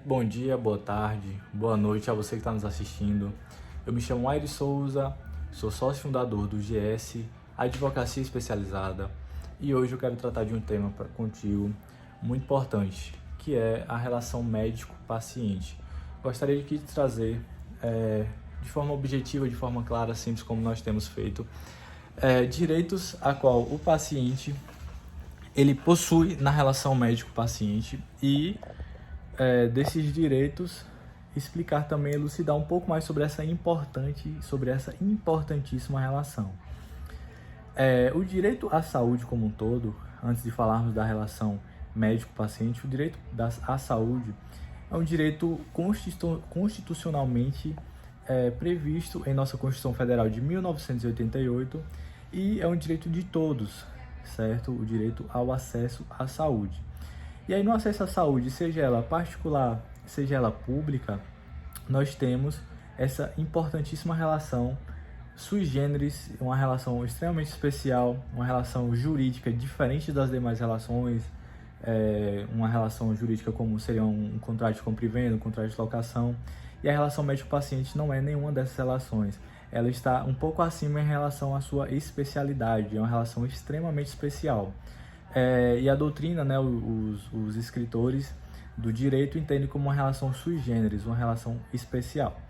Bom dia, boa tarde, boa noite a você que está nos assistindo. Eu me chamo Aires Souza, sou sócio fundador do GS, Advocacia Especializada, e hoje eu quero tratar de um tema contigo muito importante, que é a relação médico-paciente. Gostaria de trazer de forma objetiva, de forma clara, simples, como nós temos feito, direitos a qual o paciente ele possui na relação médico-paciente e desses direitos explicar também, elucidar um pouco mais sobre essa importantíssima relação. O direito à saúde como um todo, antes de falarmos da relação médico-paciente, o direito à saúde é um direito constitucionalmente previsto em nossa Constituição Federal de 1988 e é um direito de todos, certo? O direito ao acesso à saúde. E aí no acesso à saúde, seja ela particular, seja ela pública, nós temos essa importantíssima relação sui generis, uma relação extremamente especial, uma relação jurídica diferente das demais relações, uma relação jurídica como seria um contrato de compra e venda, um contrato de locação, e a relação médico-paciente não é nenhuma dessas relações. Ela está um pouco acima em relação à sua especialidade, é uma relação extremamente especial. E a doutrina, né, os escritores do direito entendem como uma relação sui generis, uma relação especial.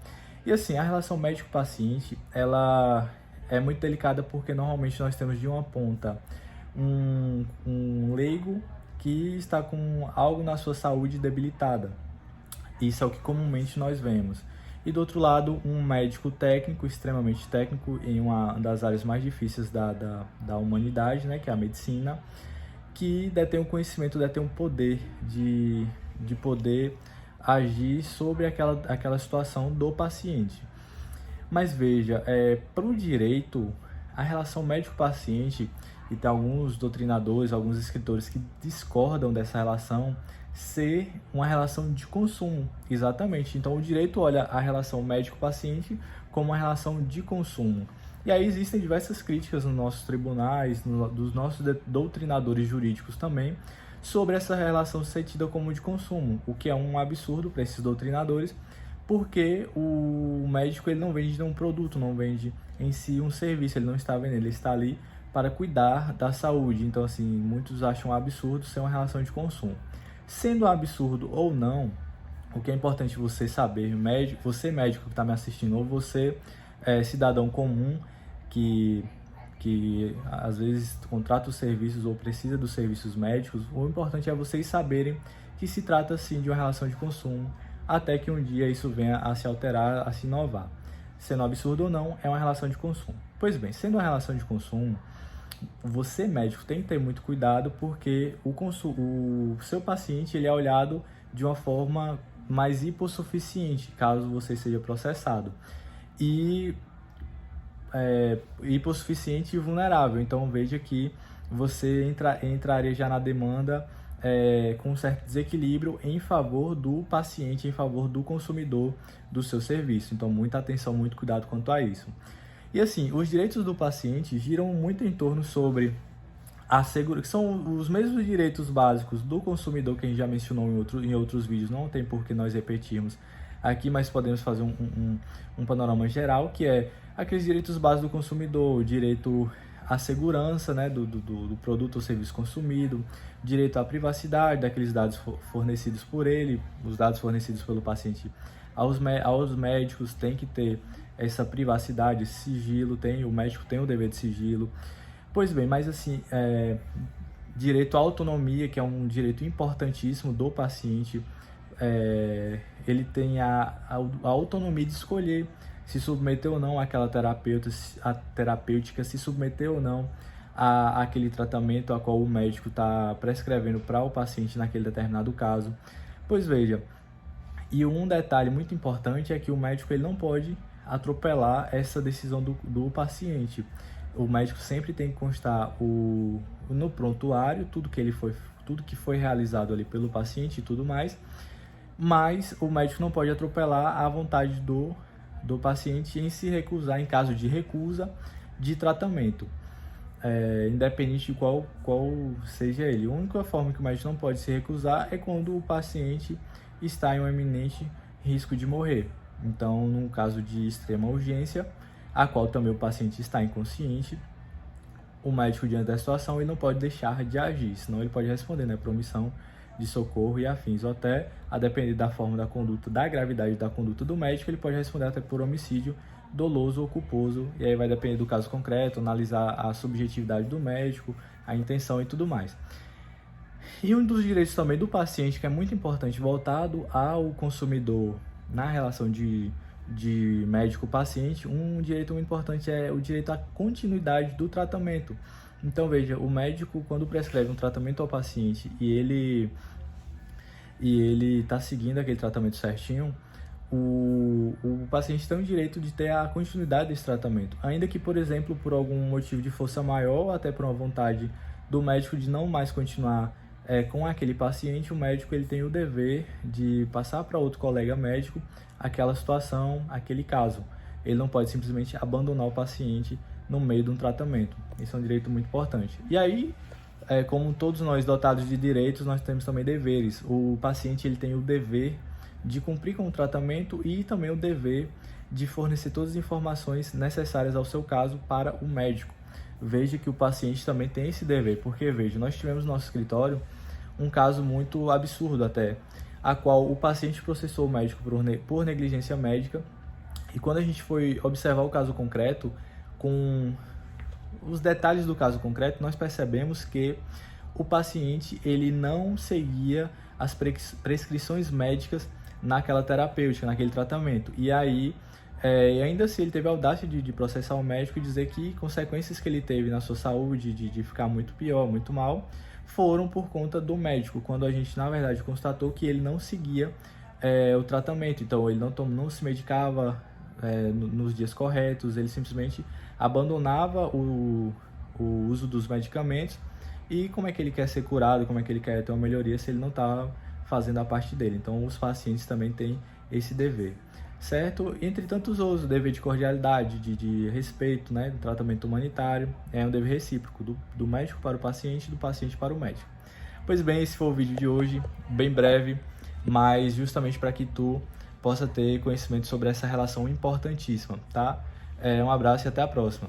E assim, a relação médico-paciente, ela é muito delicada porque normalmente nós temos de uma ponta um leigo que está com algo na sua saúde debilitada. Isso é o que comumente nós vemos. E do outro lado, um médico técnico, extremamente técnico, em uma das áreas mais difíceis da humanidade, né, que é a medicina, que detém o conhecimento, detém o poder de poder agir sobre aquela situação do paciente. Mas veja, para o direito, a relação médico-paciente, e tem alguns doutrinadores, alguns escritores que discordam dessa relação ser uma relação de consumo, exatamente. Então o direito olha a relação médico-paciente como uma relação de consumo. E aí existem diversas críticas nos nossos tribunais, dos nossos doutrinadores jurídicos também, sobre essa relação ser tida como de consumo, o que é um absurdo para esses doutrinadores, porque o médico ele não vende um produto, não vende em si um serviço, ele não está vendendo, ele está ali para cuidar da saúde. Então, assim, muitos acham absurdo ser uma relação de consumo. Sendo um absurdo ou não, o que é importante você saber, você médico que está me assistindo, ou você cidadão comum que às vezes contrata os serviços ou precisa dos serviços médicos, o importante é vocês saberem que se trata sim de uma relação de consumo, até que um dia isso venha a se alterar, a se inovar. Sendo absurdo ou não, é uma relação de consumo. Pois bem, sendo uma relação de consumo, você médico tem que ter muito cuidado, porque o seu paciente ele é olhado de uma forma mais hipossuficiente, caso você seja processado. E hipossuficiente e vulnerável. Então veja que você entraria já na demanda com um certo desequilíbrio em favor do paciente, em favor do consumidor do seu serviço. Então muita atenção, muito cuidado quanto a isso. E assim, os direitos do paciente giram muito em torno sobre a segurança, que são os mesmos direitos básicos do consumidor que a gente já mencionou em outros vídeos, não tem por que nós repetirmos aqui, mas podemos fazer um panorama geral, que é aqueles direitos básicos do consumidor, o direito à segurança, né, do produto ou serviço consumido, direito à privacidade daqueles dados fornecidos por ele, os dados fornecidos pelo paciente aos médicos, tem que ter essa privacidade, esse sigilo, o médico tem o dever de sigilo. Pois bem, mas assim, direito à autonomia, que é um direito importantíssimo do paciente, ele tem a autonomia de escolher se submeter ou não àquela terapêutica, se submeter ou não àquele tratamento a qual o médico está prescrevendo para o paciente naquele determinado caso. Pois veja, e um detalhe muito importante é que o médico ele não pode atropelar essa decisão do paciente. O médico sempre tem que constar no prontuário tudo que foi realizado ali pelo paciente e tudo mais, mas o médico não pode atropelar a vontade do paciente em se recusar, em caso de recusa de tratamento, independente de qual seja ele. A única forma que o médico não pode se recusar é quando o paciente está em um iminente risco de morrer. Então, num caso de extrema urgência, a qual também o paciente está inconsciente, o médico, diante da situação, ele não pode deixar de agir, senão ele pode responder, né, por omissão de socorro e afins, ou até, a depender da forma da conduta, da gravidade da conduta do médico, ele pode responder até por homicídio doloso ou culposo, e aí vai depender do caso concreto, analisar a subjetividade do médico, a intenção e tudo mais. E um dos direitos também do paciente, que é muito importante, voltado ao consumidor na relação de médico-paciente, um direito muito importante é o direito à continuidade do tratamento. Então, veja, o médico, quando prescreve um tratamento ao paciente e ele está seguindo aquele tratamento certinho, o paciente tem o direito de ter a continuidade desse tratamento, ainda que, por exemplo, por algum motivo de força maior, ou até por uma vontade do médico de não mais continuar com aquele paciente, o médico ele tem o dever de passar para outro colega médico aquela situação, aquele caso. Ele não pode simplesmente abandonar o paciente no meio de um tratamento. Isso é um direito muito importante. E aí, como todos nós dotados de direitos, nós temos também deveres. O paciente ele tem o dever de cumprir com o tratamento e também o dever de fornecer todas as informações necessárias ao seu caso para o médico. Veja que o paciente também tem esse dever, porque veja, nós tivemos no nosso escritório um caso muito absurdo até, a qual o paciente processou o médico por negligência médica, e quando a gente foi observar o caso concreto, com os detalhes do caso concreto, nós percebemos que o paciente ele não seguia as prescrições médicas naquela terapêutica, naquele tratamento. E aí, ainda assim, ele teve a audácia de processar o médico e dizer que consequências que ele teve na sua saúde, de ficar muito pior, muito mal, foram por conta do médico, quando a gente, na verdade, constatou que ele não seguia o tratamento. Então, ele não se medicava nos dias corretos, ele simplesmente abandonava o uso dos medicamentos. E como é que ele quer ser curado, como é que ele quer ter uma melhoria se ele não está fazendo a parte dele? Então, os pacientes também têm esse dever, certo? Entre tantos outros, o dever de cordialidade, de respeito, né, do tratamento humanitário, é um dever recíproco do médico para o paciente e do paciente para o médico. Pois bem, esse foi o vídeo de hoje, bem breve, mas justamente para que tu possa ter conhecimento sobre essa relação importantíssima, tá? Um abraço e até a próxima.